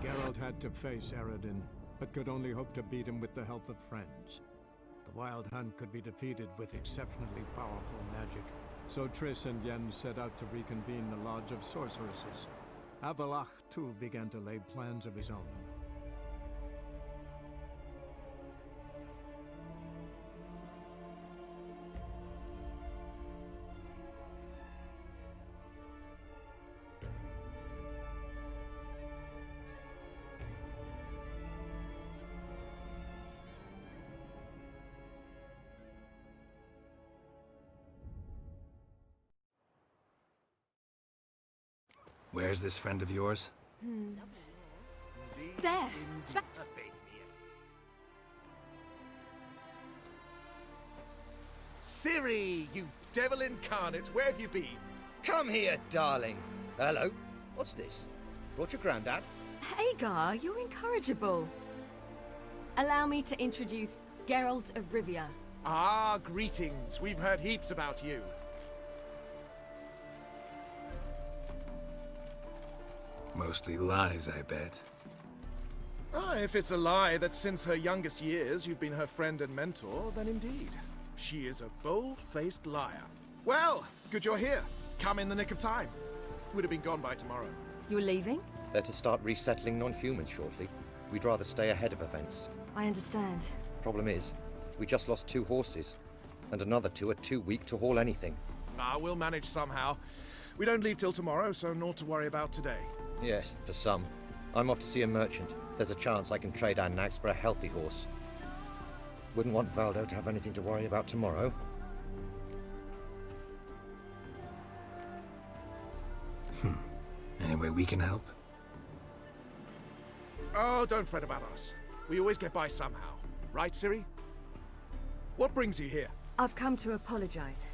Geralt had to face Eredin, but could only hope to beat him with the help of friends. The Wild Hunt could be defeated with exceptionally powerful magic, so Triss and Yen set out to reconvene the Lodge of Sorceresses. Avalach, too, began to lay plans of his own. Where's this friend of yours? There! Ciri, you devil incarnate, where have you been? Come here, darling. Hello. What's this? Brought your granddad? Hagar, you're incorrigible. Allow me to introduce Geralt of Rivia. Ah, greetings. We've heard heaps about you. Mostly lies, I bet. Ah, if it's a lie that since her youngest years you've been her friend and mentor, then indeed. She is a bold-faced liar. Well, good you're here. Come in the nick of time. Would have been gone by tomorrow. You're leaving? They're to start resettling non-humans shortly. We'd rather stay ahead of events. I understand. Problem is, we just lost 2 horses, and another 2 are too weak to haul anything. Ah, we'll manage somehow. We don't leave till tomorrow, so naught to worry about today. Yes, for some. I'm off to see a merchant. There's a chance I can trade our nags for a healthy horse. Wouldn't want Valdo to have anything to worry about tomorrow. Any way we can help? Oh, don't fret about us. We always get by somehow. Right, Ciri? What brings you here? I've come to apologize.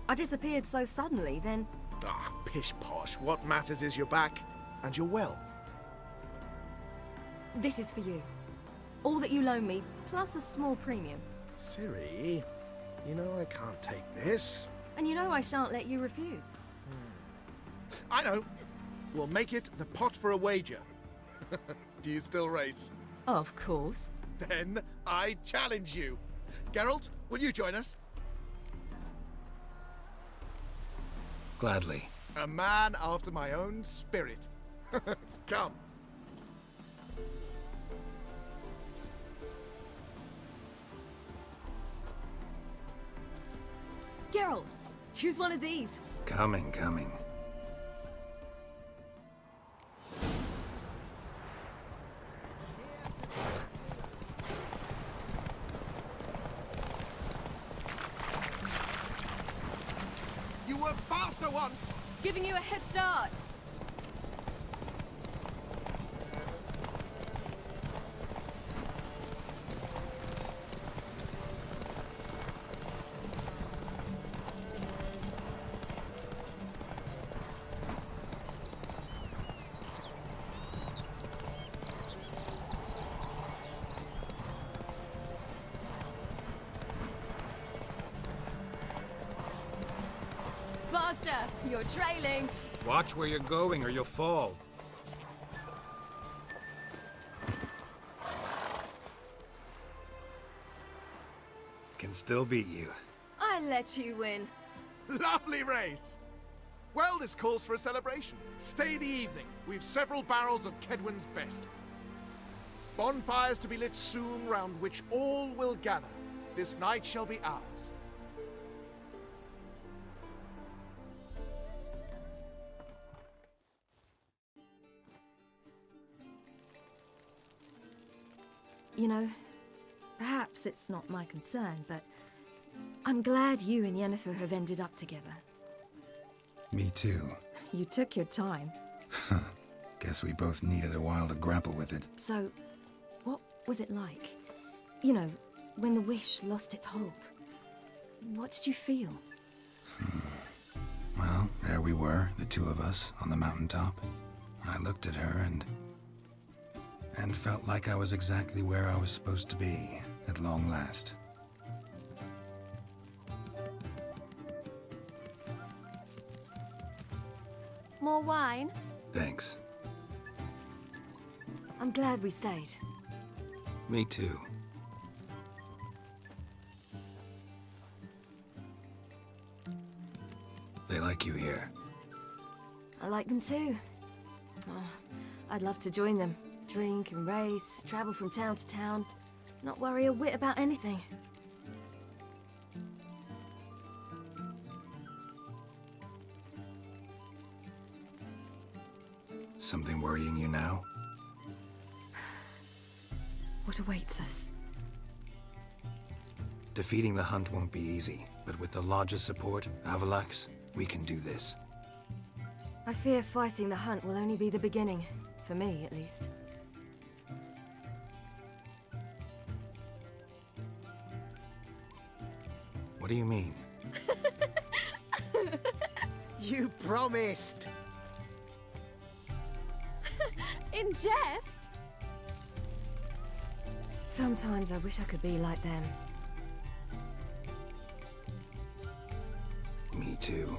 I disappeared so suddenly, then... Ah, pish-posh. What matters is you're back, and you're well. This is for you. All that you loan me, plus a small premium. Ciri, you know I can't take this. And you know I shan't let you refuse. I know. We'll make it the pot for a wager. Do you still race? Of course. Then I challenge you. Geralt, will you join us? Gladly. A man after my own spirit. Come. Geralt, choose one of these. Coming. You were faster once! Giving you a head start. Faster! You're trailing! Watch where you're going or you'll fall. Can still beat you. I let you win. Lovely race! Well, this calls for a celebration. Stay the evening. We've several barrels of Kedwen's best. Bonfires to be lit soon, round which all will gather. This night shall be ours. You know, perhaps it's not my concern, but I'm glad you and Yennefer have ended up together. Me too. You took your time. Guess we both needed a while to grapple with it. So, what was it like? You know, when the wish lost its hold. What did you feel? Well, there we were, the two of us, on the mountaintop. I looked at her and felt like I was exactly where I was supposed to be, at long last. More wine? Thanks. I'm glad we stayed. Me too. They like you here. I like them too. Oh, I'd love to join them. Drink and race, travel from town to town. Not worry a whit about anything. Something worrying you now? What awaits us? Defeating the hunt won't be easy, but with the Lodge's support, Avalax, we can do this. I fear fighting the hunt will only be the beginning. For me, at least. What do you mean? You promised! In jest? Sometimes I wish I could be like them. Me too.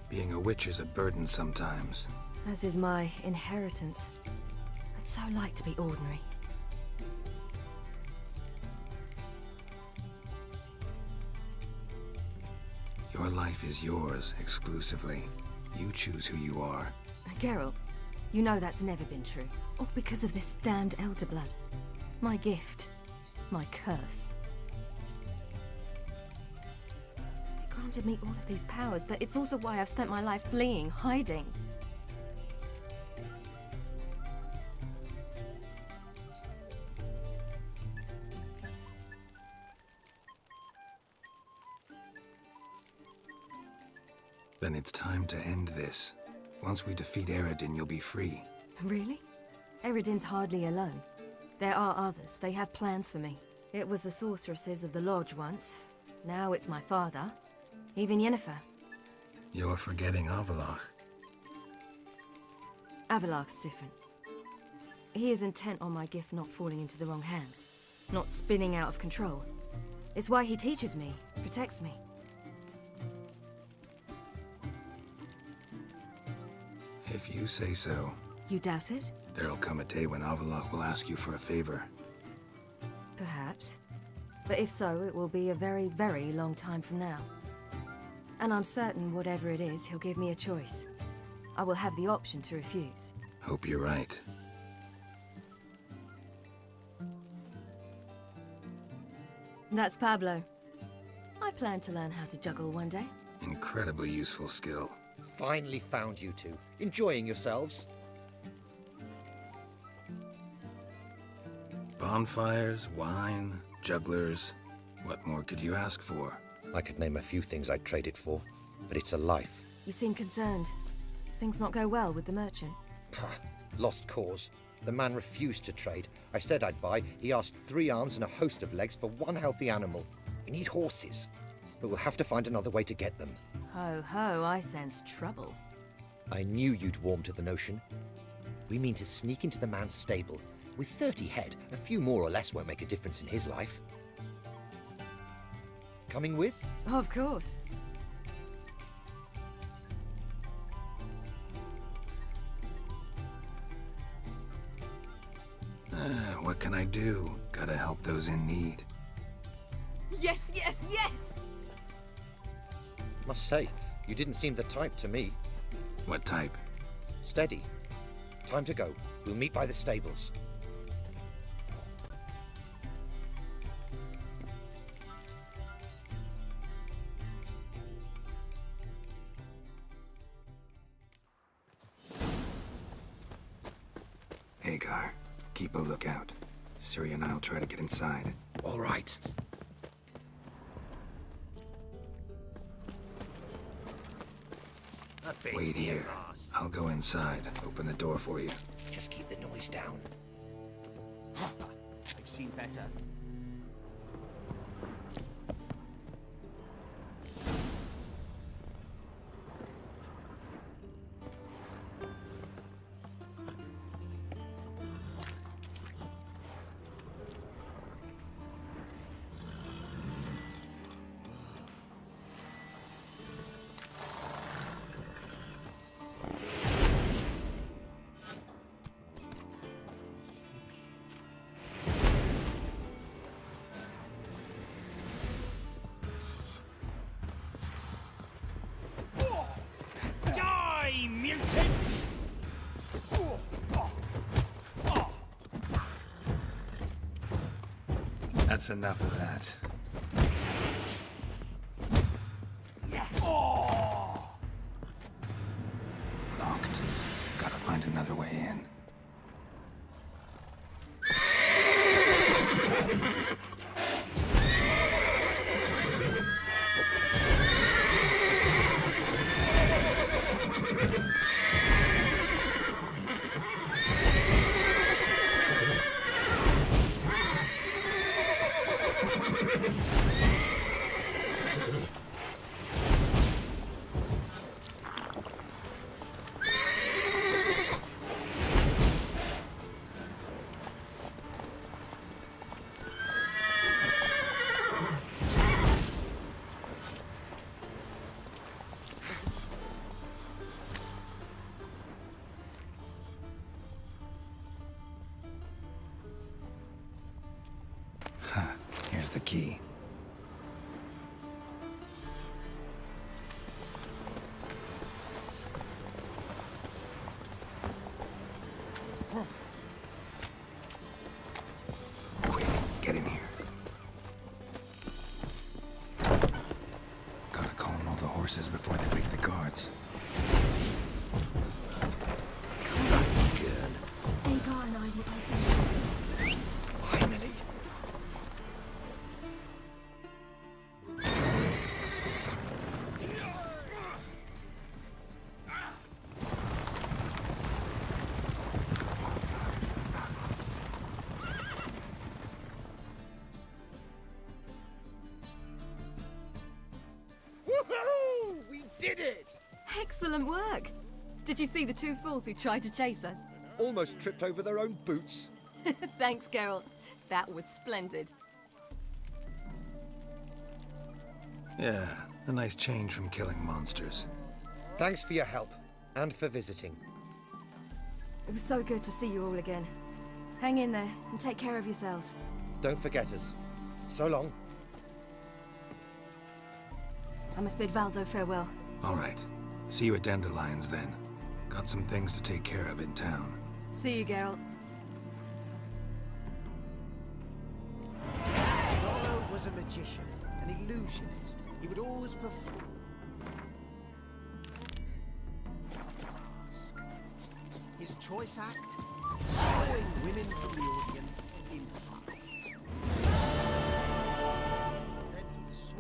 Being a witch is a burden sometimes. As is my inheritance. I'd so like to be ordinary. Your life is yours, exclusively. You choose who you are. Geralt, you know that's never been true. All because of this damned Elder Blood. My gift. My curse. It granted me all of these powers, but it's also why I've spent my life fleeing, hiding. Then it's time to end this. Once we defeat Eredin, you'll be free. Really? Eredin's hardly alone. There are others. They have plans for me. It was the sorceresses of the Lodge once. Now it's my father. Even Yennefer. You're forgetting Avalach. Avalach's different. He is intent on my gift not falling into the wrong hands. Not spinning out of control. It's why he teaches me, protects me. If you say so. You doubt it? There'll come a day when Avalach will ask you for a favor. Perhaps. But if so, it will be a very, very long time from now. And I'm certain whatever it is, he'll give me a choice. I will have the option to refuse. Hope you're right. That's Pablo. I plan to learn how to juggle one day. Incredibly useful skill. Finally found you two. Enjoying yourselves? Bonfires, wine, jugglers. What more could you ask for? I could name a few things I'd trade it for, but it's a life. You seem concerned. Things not go well with the merchant. Lost cause. The man refused to trade. I said I'd buy. He asked 3 arms and a host of legs for 1 healthy animal. We need horses, but we'll have to find another way to get them. Ho ho, I sense trouble. I knew you'd warm to the notion. We mean to sneak into the man's stable. With 30 head, a few more or less won't make a difference in his life. Coming with? Of course. What can I do? Gotta help those in need. Yes, yes, yes! Must say, you didn't seem the type to me. What type? Steady. Time to go. We'll meet by the stables. Hagar, keep a lookout. Siri and I'll try to get inside. All right. Wait here. I'll go inside. Open the door for you. Just keep the noise down. I've seen better. Die, mutants! That's enough of that. Locked. Gotta find another way in. Here's the key. Quick, get in here. Gotta calm all the horses before they wake the guards. Agar and I will open. Finally. Woohoo! We did it! Excellent work! Did you see the two fools who tried to chase us? Almost tripped over their own boots. Thanks, Geralt. That was splendid. Yeah, a nice change from killing monsters. Thanks for your help and for visiting. It was so good to see you all again. Hang in there and take care of yourselves. Don't forget us. So long. I must bid Valdo farewell. All right. See you at Dandelions then. Got some things to take care of in town. See you, Geralt. Rollo was a magician, an illusionist. He would always perform. His choice act? Sawing women from the audience in half. Then he'd saw.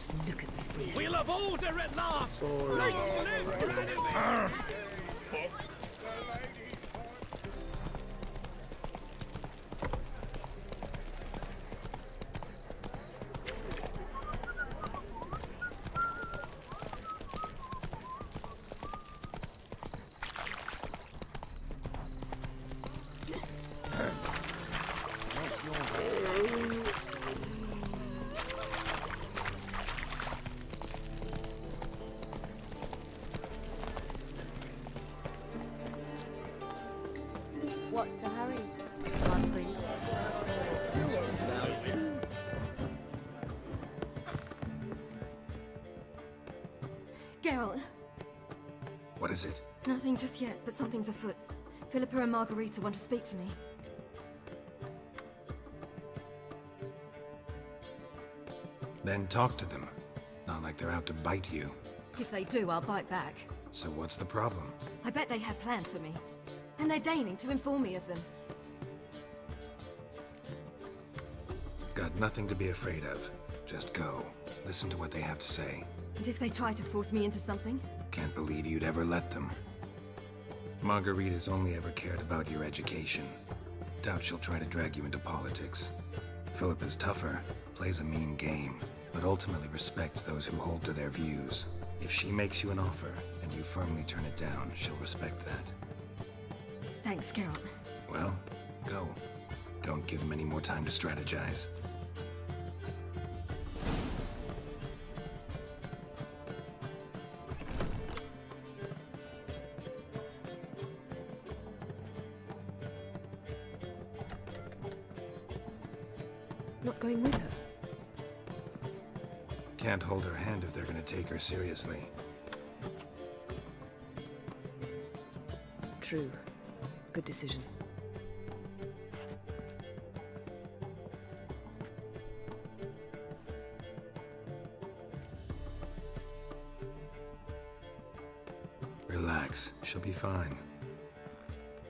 Just look at the freak. We'll have order at last! What's the hurry? Hungry. Geralt! What is it? Nothing just yet, but something's afoot. Philippa and Margarita want to speak to me. Then talk to them. Not like they're out to bite you. If they do, I'll bite back. So what's the problem? I bet they have plans for me. And they're deigning to inform me of them. Got nothing to be afraid of. Just go. Listen to what they have to say. And if they try to force me into something? Can't believe you'd ever let them. Margarita's only ever cared about your education. Doubt she'll try to drag you into politics. Philippa's tougher, plays a mean game, but ultimately respects those who hold to their views. If she makes you an offer, and you firmly turn it down, she'll respect that. Thanks, Geralt. Well, go. Don't give him any more time to strategize. Not going with her? Can't hold her hand if they're gonna take her seriously. True. Good decision. Relax, she'll be fine.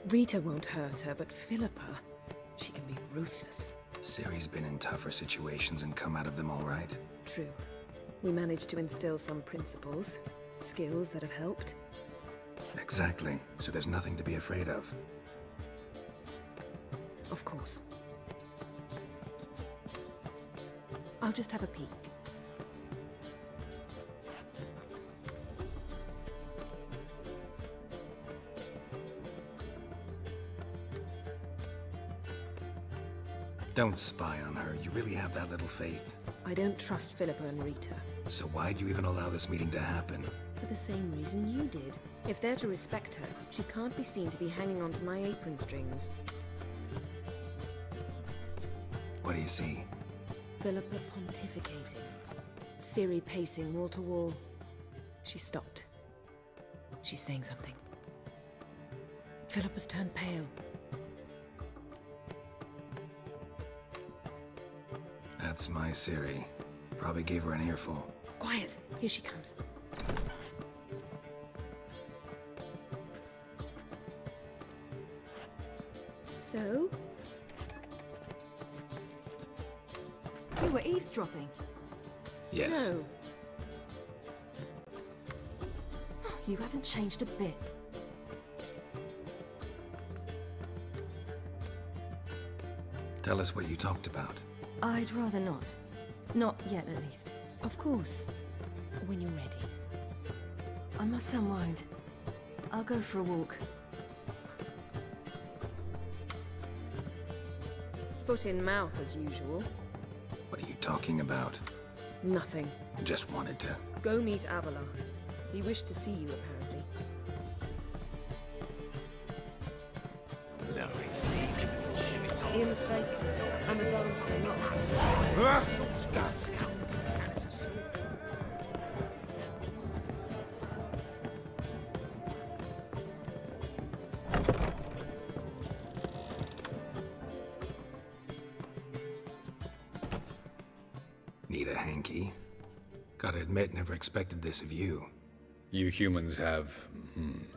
Rita won't hurt her, but Philippa, she can be ruthless. Ciri's been in tougher situations and come out of them all right. True. We managed to instill some principles, skills that have helped. Exactly, so there's nothing to be afraid of. Of course. I'll just have a peek. Don't spy on her. You really have that little faith. I don't trust Philippa and Rita. So why'd you even allow this meeting to happen? For the same reason you did. If they're to respect her, she can't be seen to be hanging onto my apron strings. What do you see? Philippa pontificating. Ciri pacing wall to wall. She stopped. She's saying something. Philippa's turned pale. That's my Ciri. Probably gave her an earful. Quiet! Here she comes. So? You were eavesdropping. Yes. No. You haven't changed a bit. Tell us what you talked about. I'd rather not. Not yet, at least. Of course. When you're ready. I must unwind. I'll go for a walk. Foot in mouth as usual. What are you talking about? Nothing. Just wanted to. Go meet Avila. He wished to see you, apparently. Your mistake. I'm a dancer, not... Need a hanky? Gotta admit, never expected this of you. You humans have,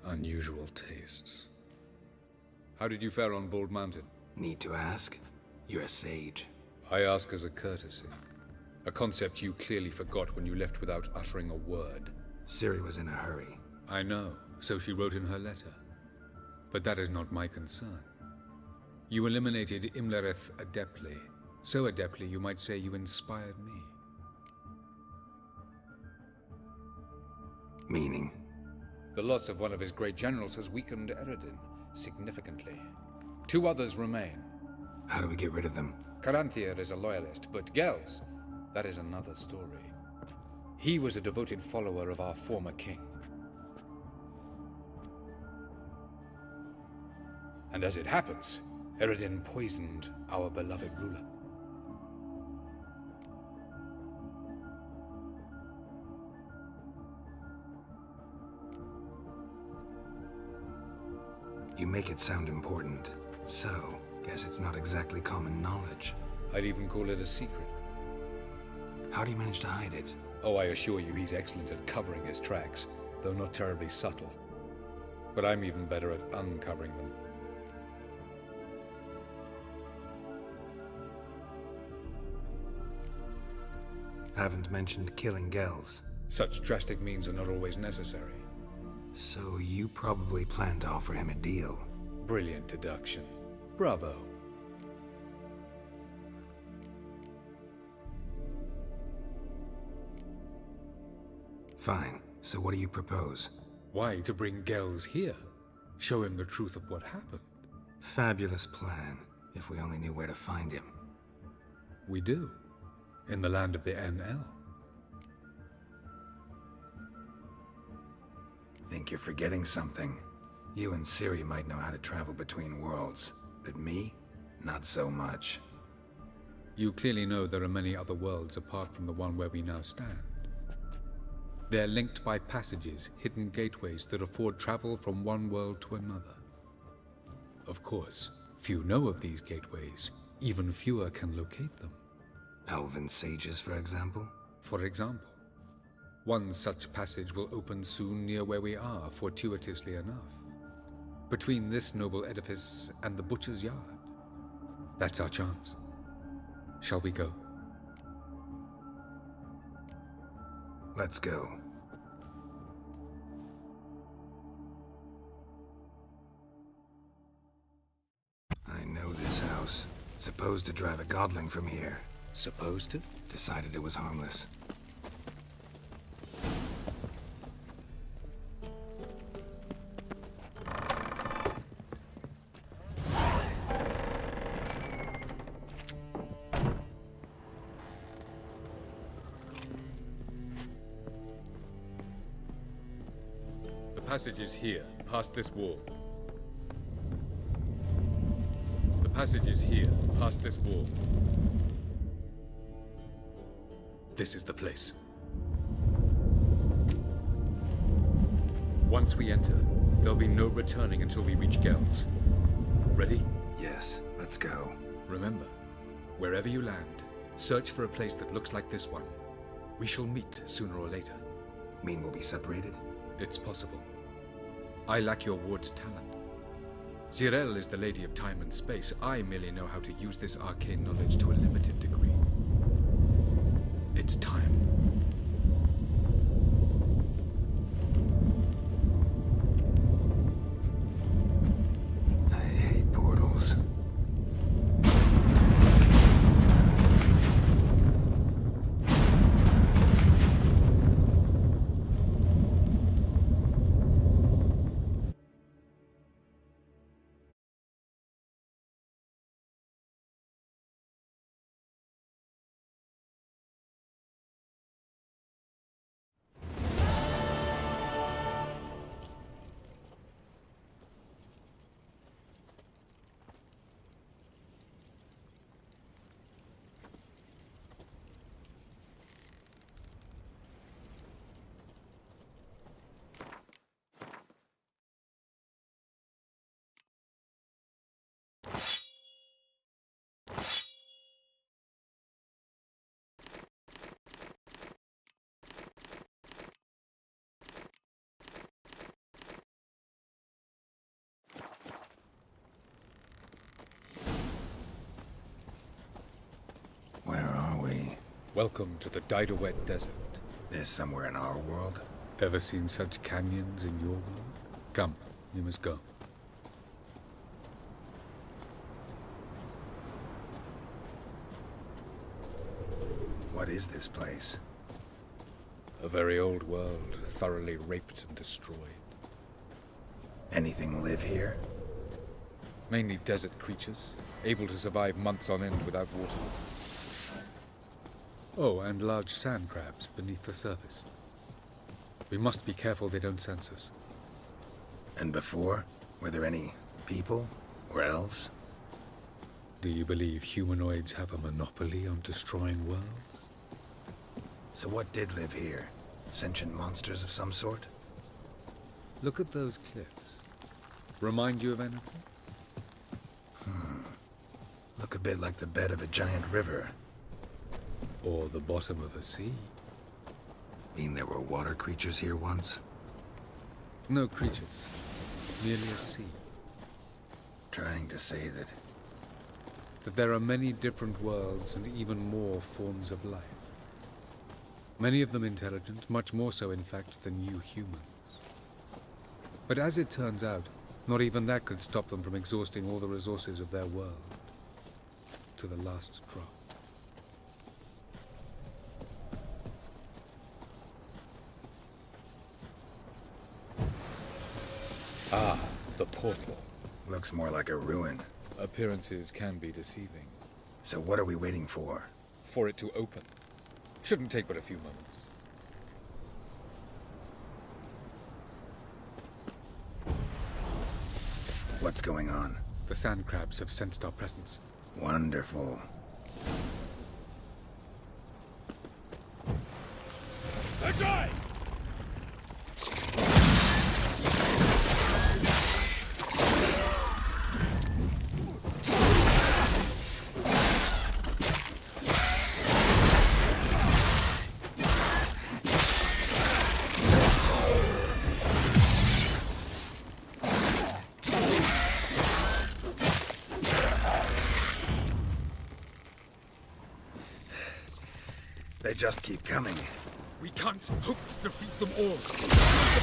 unusual tastes. How did you fare on Bald Mountain? Need to ask? You're a sage. I ask as a courtesy. A concept you clearly forgot when you left without uttering a word. Ciri was in a hurry. I know, so she wrote in her letter. But that is not my concern. You eliminated Imlerith adeptly. So adeptly you might say you inspired me. Meaning? The loss of one of his great generals has weakened Eredin significantly. 2 others remain. How do we get rid of them? Caranthier is a loyalist, but Gels, that is another story. He was a devoted follower of our former king. And as it happens, Eredin poisoned our beloved ruler. You make it sound important. So, guess it's not exactly common knowledge. I'd even call it a secret. How do you manage to hide it? Oh, I assure you he's excellent at covering his tracks, though not terribly subtle. But I'm even better at uncovering them. Haven't mentioned killing Gels. Such drastic means are not always necessary. So you probably plan to offer him a deal. Brilliant deduction. Bravo. Fine. So what do you propose? Why, to bring Gels here? Show him the truth of what happened. Fabulous plan, if we only knew where to find him. We do. In the land of the NL. Think you're forgetting something. You and Ciri might know how to travel between worlds, but me? Not so much. You clearly know there are many other worlds apart from the one where we now stand. They're linked by passages, hidden gateways that afford travel from one world to another. Of course, few know of these gateways. Even fewer can locate them. Elven sages, for example? For example. One such passage will open soon near where we are, fortuitously enough. Between this noble edifice and the butcher's yard. That's our chance. Shall we go? Let's go. I know this house. Supposed to drive a godling from here. Supposed to? Decided it was harmless. The passage is here, past this wall. The passage is here, past this wall. This is the place. Once we enter, there'll be no returning until we reach Gels. Ready? Yes, let's go. Remember, wherever you land, search for a place that looks like this one. We shall meet sooner or later. Mean we'll be separated? It's possible. I lack your ward's talent. Zirel is the lady of time and space. I merely know how to use this arcane knowledge to a limited degree. It's time. Welcome to the Didowet Desert. This somewhere in our world? Ever seen such canyons in your world? Come, you must go. What is this place? A very old world, thoroughly raped and destroyed. Anything live here? Mainly desert creatures, able to survive months on end without water. Oh, and large sand crabs beneath the surface. We must be careful they don't sense us. And before? Were there any people? Or elves? Do you believe humanoids have a monopoly on destroying worlds? So what did live here? Sentient monsters of some sort? Look at those cliffs. Remind you of anything? Look a bit like the bed of a giant river. Or the bottom of a sea? Mean there were water creatures here once? No creatures. Merely a sea. Trying to say that... That there are many different worlds and even more forms of life. Many of them intelligent, much more so in fact than you humans. But as it turns out, not even that could stop them from exhausting all the resources of their world. To the last drop. Ah, the portal. Looks more like a ruin. Appearances can be deceiving. So what are we waiting for? For it to open. Shouldn't take but a few moments. What's going on? The sand crabs have sensed our presence. Wonderful. That guy! They just keep coming. We can't hope to defeat them all. The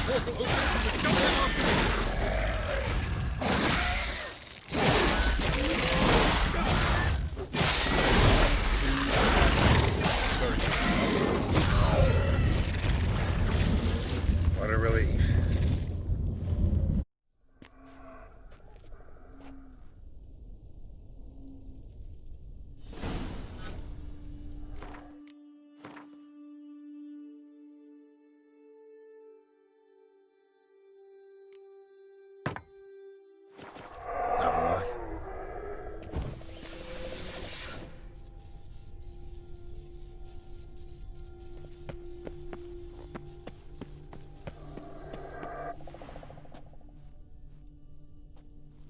portal opens and we jump in after them. What a relief.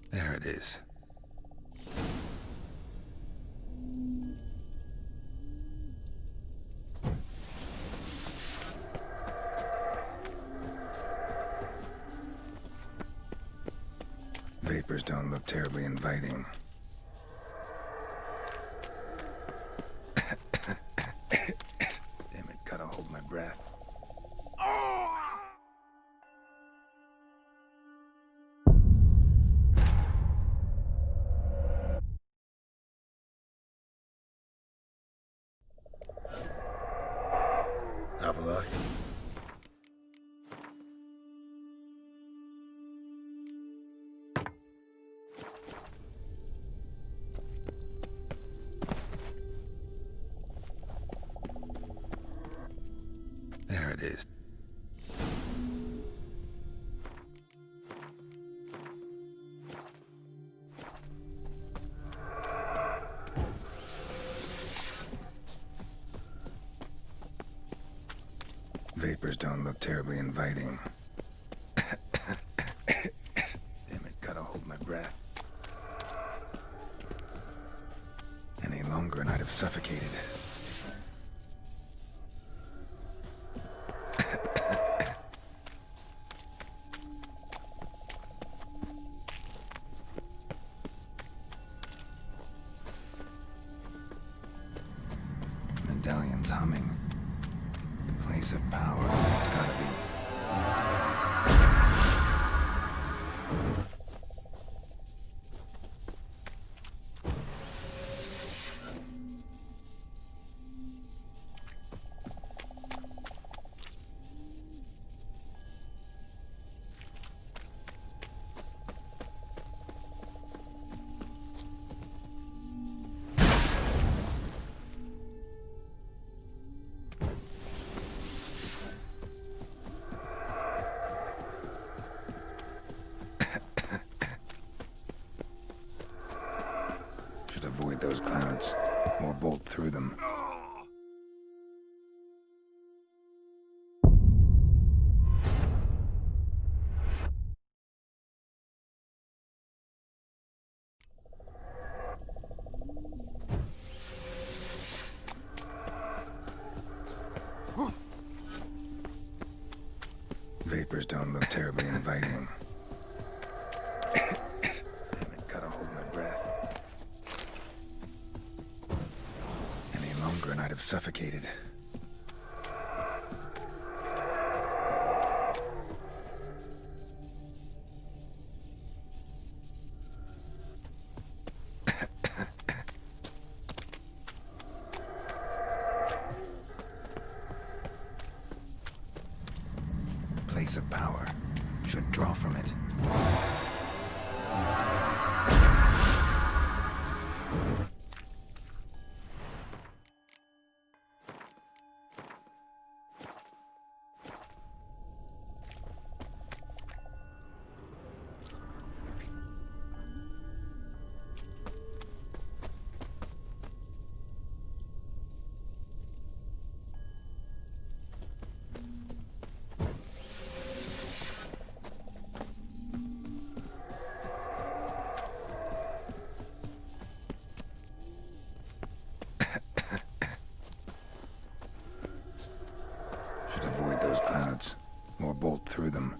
There it is. Vapors don't look terribly inviting. Damn it, gotta hold my breath. Have a look. There it is. Vapors don't look terribly inviting. Damn it, gotta hold my breath. Any longer and I'd have suffocated. Medallion DeLorean's humming. Place of power, it's gotta be. Should avoid those clouds, or bolt through them. Vapors don't look terribly inviting. Haven't gotta hold my breath. Any longer and I'd have suffocated. Place of power. Should draw from it. Should avoid those clouds, or bolt through them.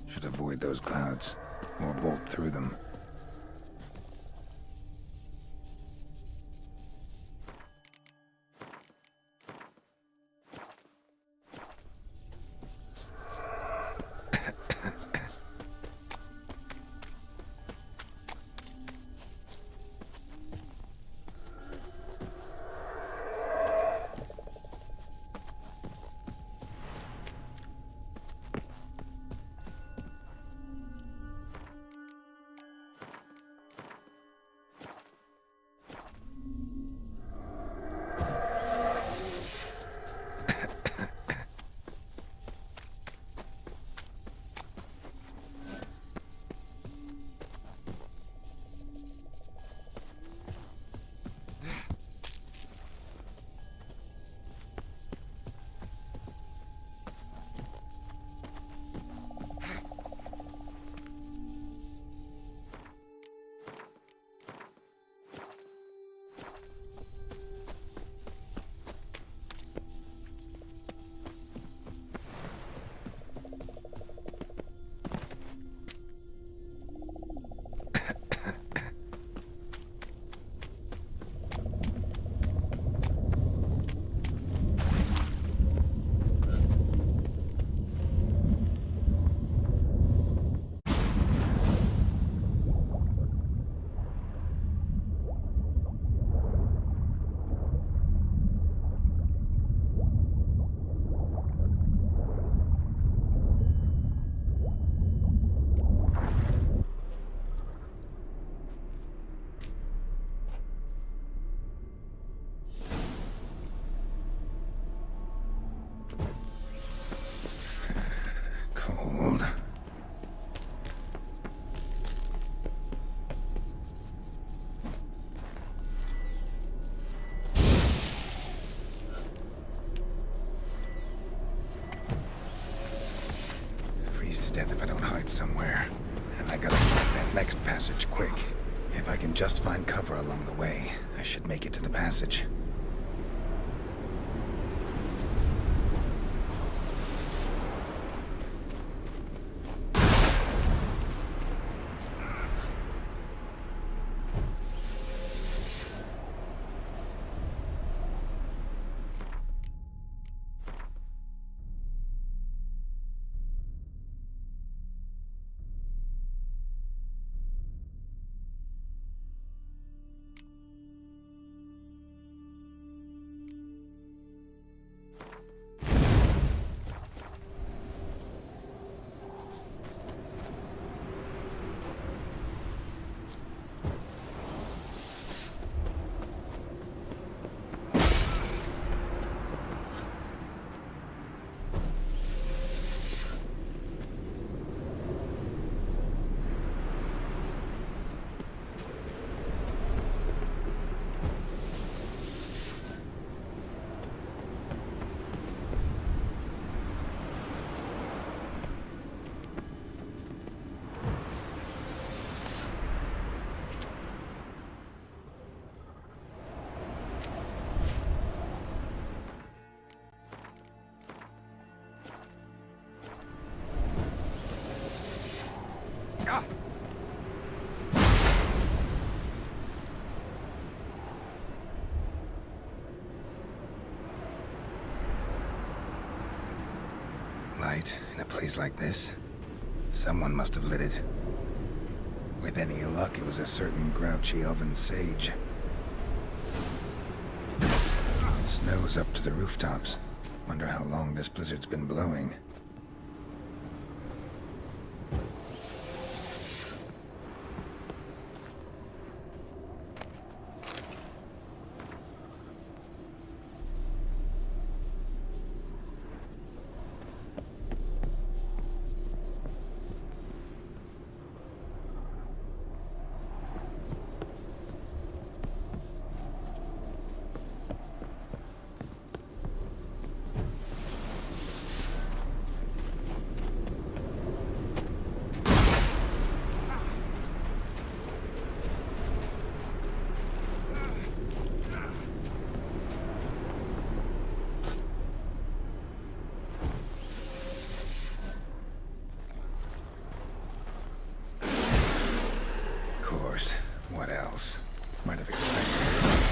Should avoid those clouds, or bolt through them. if I don't hide somewhere. And I gotta find that next passage quick. If I can just find cover along the way, I should make it to the passage. Light in a place like this? Someone must have lit it. With any luck, it was a certain grouchy oven sage. Snow's up to the rooftops. Wonder how long this blizzard's been blowing. What else? Might have expected this.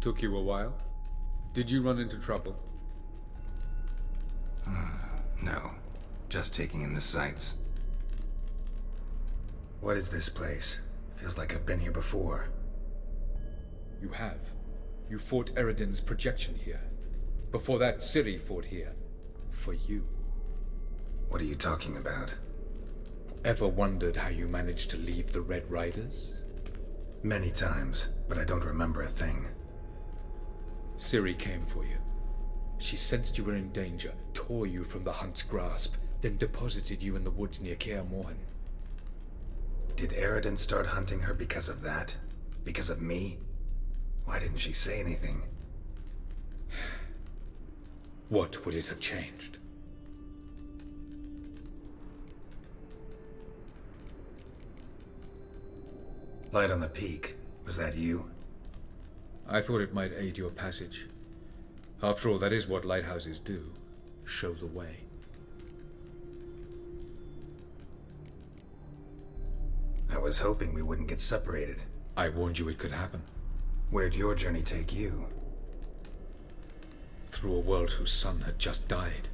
Took you a while? Did you run into trouble? No. Just taking in the sights. What is this place? Feels like I've been here before. You have. You fought Eredin's projection here. Before that, Ciri fought here. For you. What are you talking about? Ever wondered how you managed to leave the Red Riders? Many times, but I don't remember a thing. Ciri came for you. She sensed you were in danger, tore you from the Hunt's grasp, then deposited you in the woods near Kaer Morhen. Did Eredin start hunting her because of that? Because of me? Why didn't she say anything? What would it have changed? Light on the peak. Was that you? I thought it might aid your passage. After all, that is what lighthouses do. Show the way. I was hoping we wouldn't get separated. I warned you it could happen. Where'd your journey take you? Through a world whose sun had just died.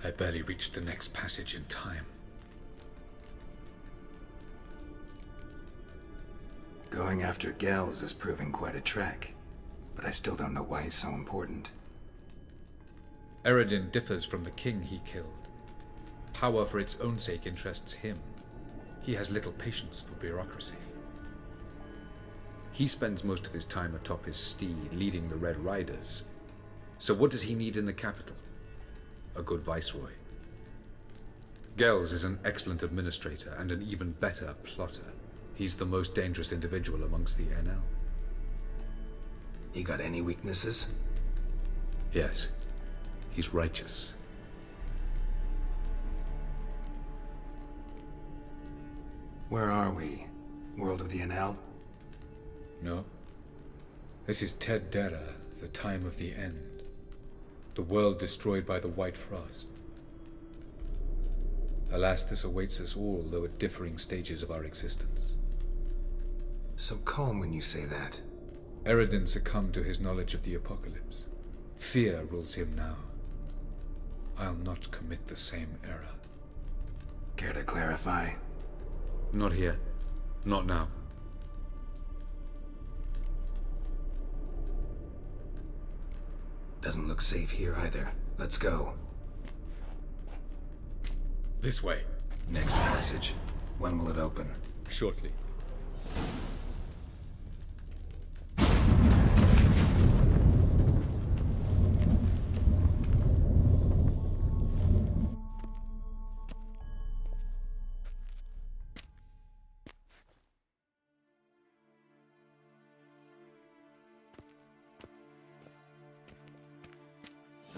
I barely reached the next passage in time. Going after Gels is proving quite a trek, but I still don't know why he's so important. Eredin differs from the king he killed. Power for its own sake interests him. He has little patience for bureaucracy. He spends most of his time atop his steed, leading the Red Riders. So what does he need in the capital? A good viceroy. Gels is an excellent administrator and an even better plotter. He's the most dangerous individual amongst the NL. You got any weaknesses? Yes. He's righteous. Where are we? World of the NL? No. This is Ted Dera, the time of the end. The world destroyed by the White Frost. Alas, this awaits us all, though at differing stages of our existence. So calm when you say that. Eredin succumbed to his knowledge of the apocalypse. Fear rules him now. I'll not commit the same error. Care to clarify? Not here. Not now. Doesn't look safe here either. Let's go. This way. Next passage. When will it open? Shortly.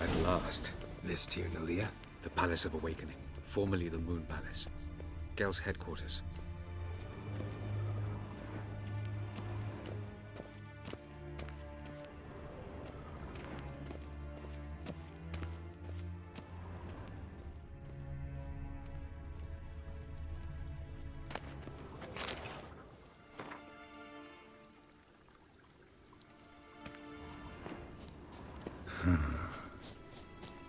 At last. This Tyr Nalia? The Palace of Awakening, formerly the Moon Palace. Gel's headquarters.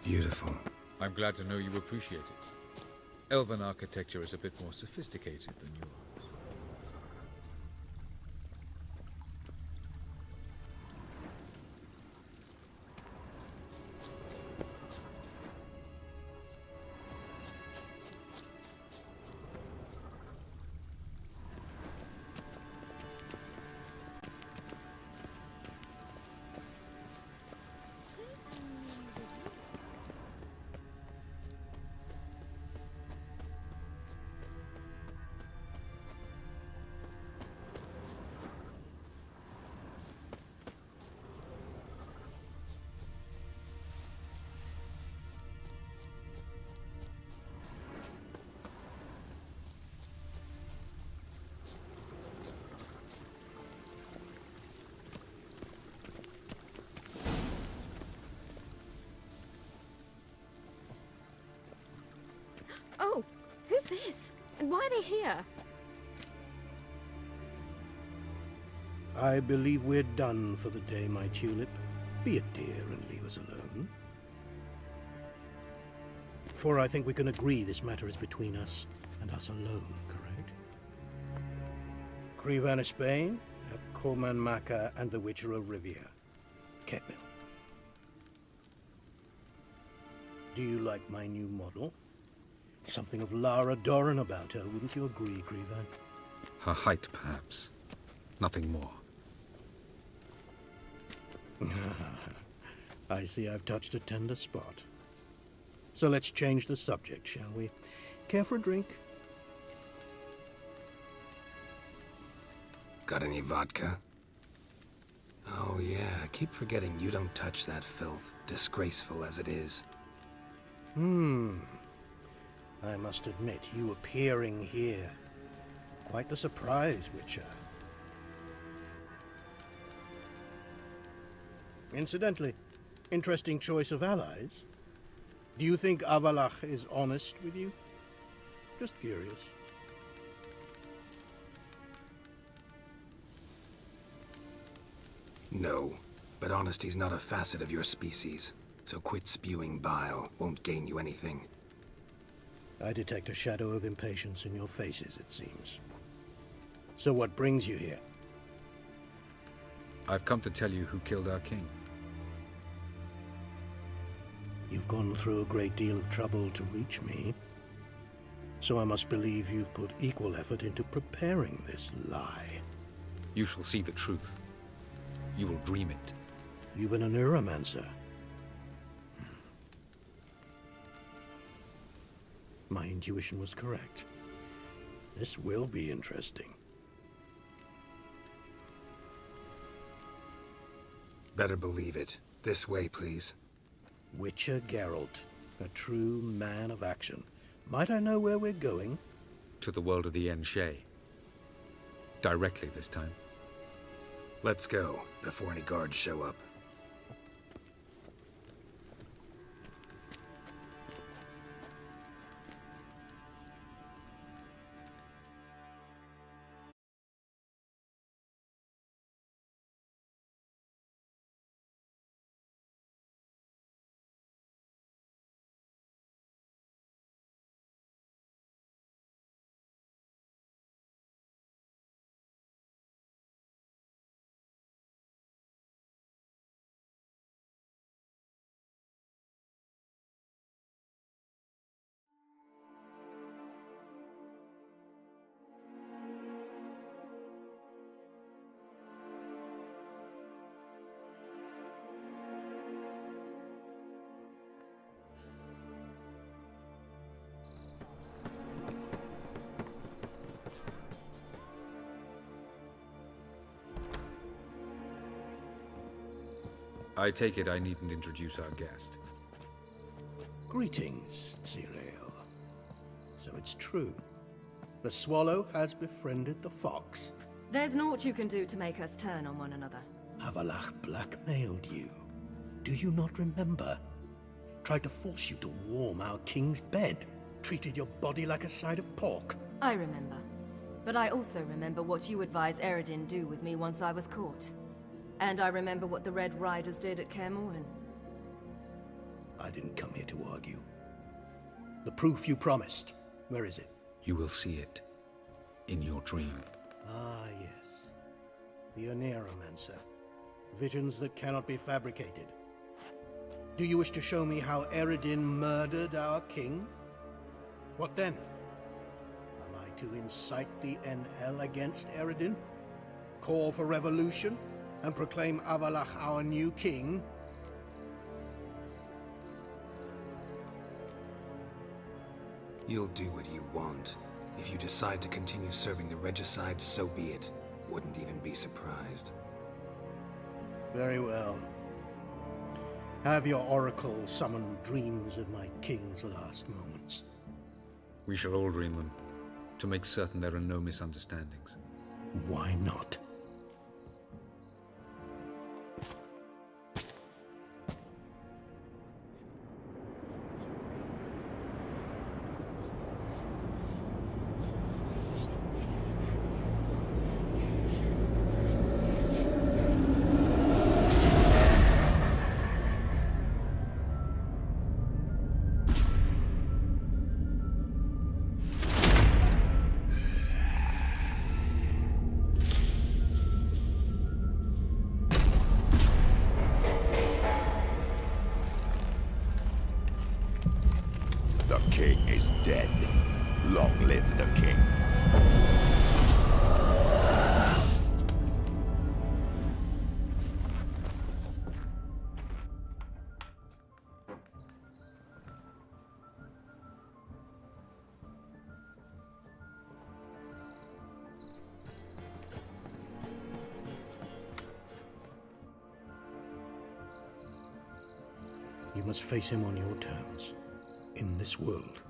Beautiful. I'm glad to know you appreciate it. Elven architecture is a bit more sophisticated than yours. Oh, who's this? And why are they here? I believe we're done for the day, my tulip. Be a dear and leave us alone. For I think we can agree this matter is between us and us alone, correct? Crevan of Spain, at Corman Maca and the Witcher of Rivia. Ketmill. Do you like my new model? Something of Lara Doran about her, wouldn't you agree, Crevan? Her height, perhaps. Nothing more. I see I've touched a tender spot. So let's change the subject, shall we? Care for a drink? Got any vodka? Oh yeah, I keep forgetting you don't touch that filth, disgraceful as it is. I must admit, you appearing here, quite the surprise, Witcher. Incidentally, interesting choice of allies. Do you think Avalach is honest with you? Just curious. No, but honesty's not a facet of your species, so quit spewing bile, won't gain you anything. I detect a shadow of impatience in your faces, it seems. So what brings you here? I've come to tell you who killed our king. You've gone through a great deal of trouble to reach me, so I must believe you've put equal effort into preparing this lie. You shall see the truth. You will dream it. You've been a neuromancer. My intuition was correct. This will be interesting. Better believe it. This way, please. Witcher Geralt, a true man of action. Might I know where we're going? To the world of the Enshe. Directly this time. Let's go, before any guards show up. I take it I needn't introduce our guest. Greetings, Cyril. So it's true. The swallow has befriended the fox. There's naught you can do to make us turn on one another. Avalach blackmailed you. Do you not remember? Tried to force you to warm our king's bed. Treated your body like a side of pork. I remember. But I also remember what you advised Eredin do with me once I was caught. And I remember what the Red Riders did at Kaer Morhen. I didn't come here to argue. The proof you promised, where is it? You will see it. In your dream. Ah, yes. The Oneromancer. Visions that cannot be fabricated. Do you wish to show me how Eredin murdered our king? What then? Am I to incite the NL against Eredin? Call for revolution? And proclaim Avalach our new king? You'll do what you want. If you decide to continue serving the regicide, so be it. Wouldn't even be surprised. Very well. Have your oracle summon dreams of my king's last moments. We shall all dream them, to make certain there are no misunderstandings. Why not? The king is dead. Long live the king. You must face him on your terms. In this world.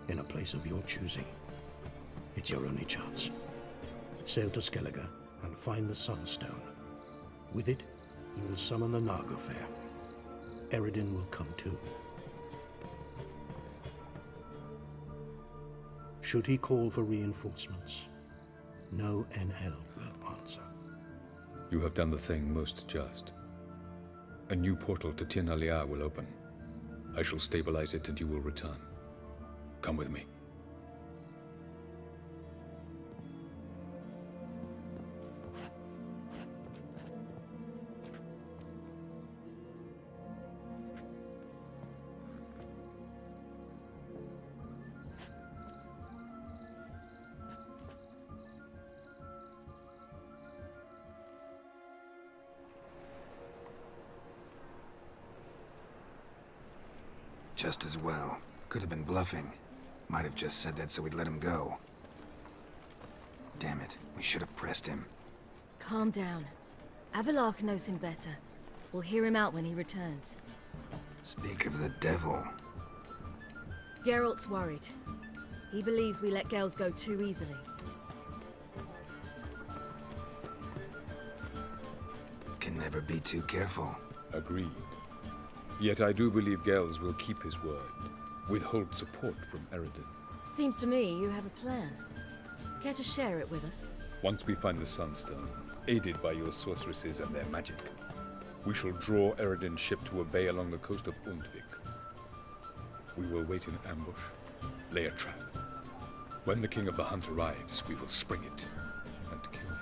In a place of your choosing. It's your only chance. Sail to Skellige and find the Sunstone. With it, you will summon the Naga Fair. Eredin will come too. Should he call for reinforcements, no NL will answer. You have done the thing most just. A new portal to Tir Nalia will open. I shall stabilize it and you will return. Come with me. Just as well. Could have been bluffing. Might have just said that so we'd let him go. Damn it, we should have pressed him. Calm down. Avalark knows him better. We'll hear him out when he returns. Speak of the devil. Geralt's worried. He believes we let girls go too easily. Can never be too careful. Agreed. Yet I do believe Gels will keep his word. Withhold support from Eredin. Seems to me you have a plan. Care to share it with us? Once we find the Sunstone, aided by your sorceresses and their magic, we shall draw Eredin's ship to a bay along the coast of Undvik. We will wait in ambush, lay a trap. When the King of the Hunt arrives, we will spring it and kill him.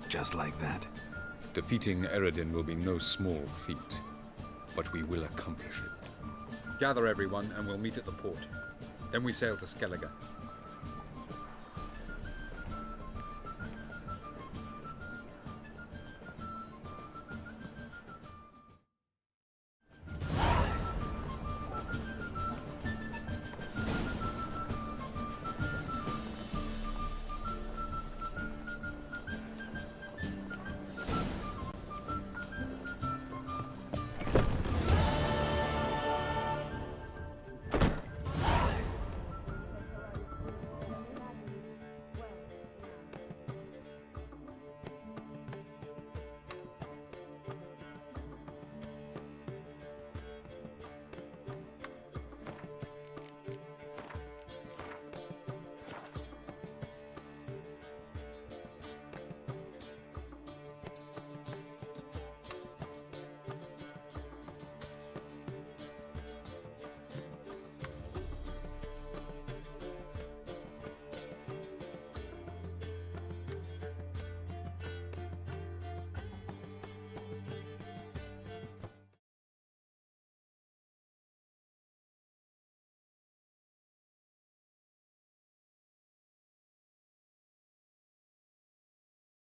Just like that? Defeating Eredin will be no small feat, but we will accomplish it. Gather everyone and we'll meet at the port. Then we sail to Skellige.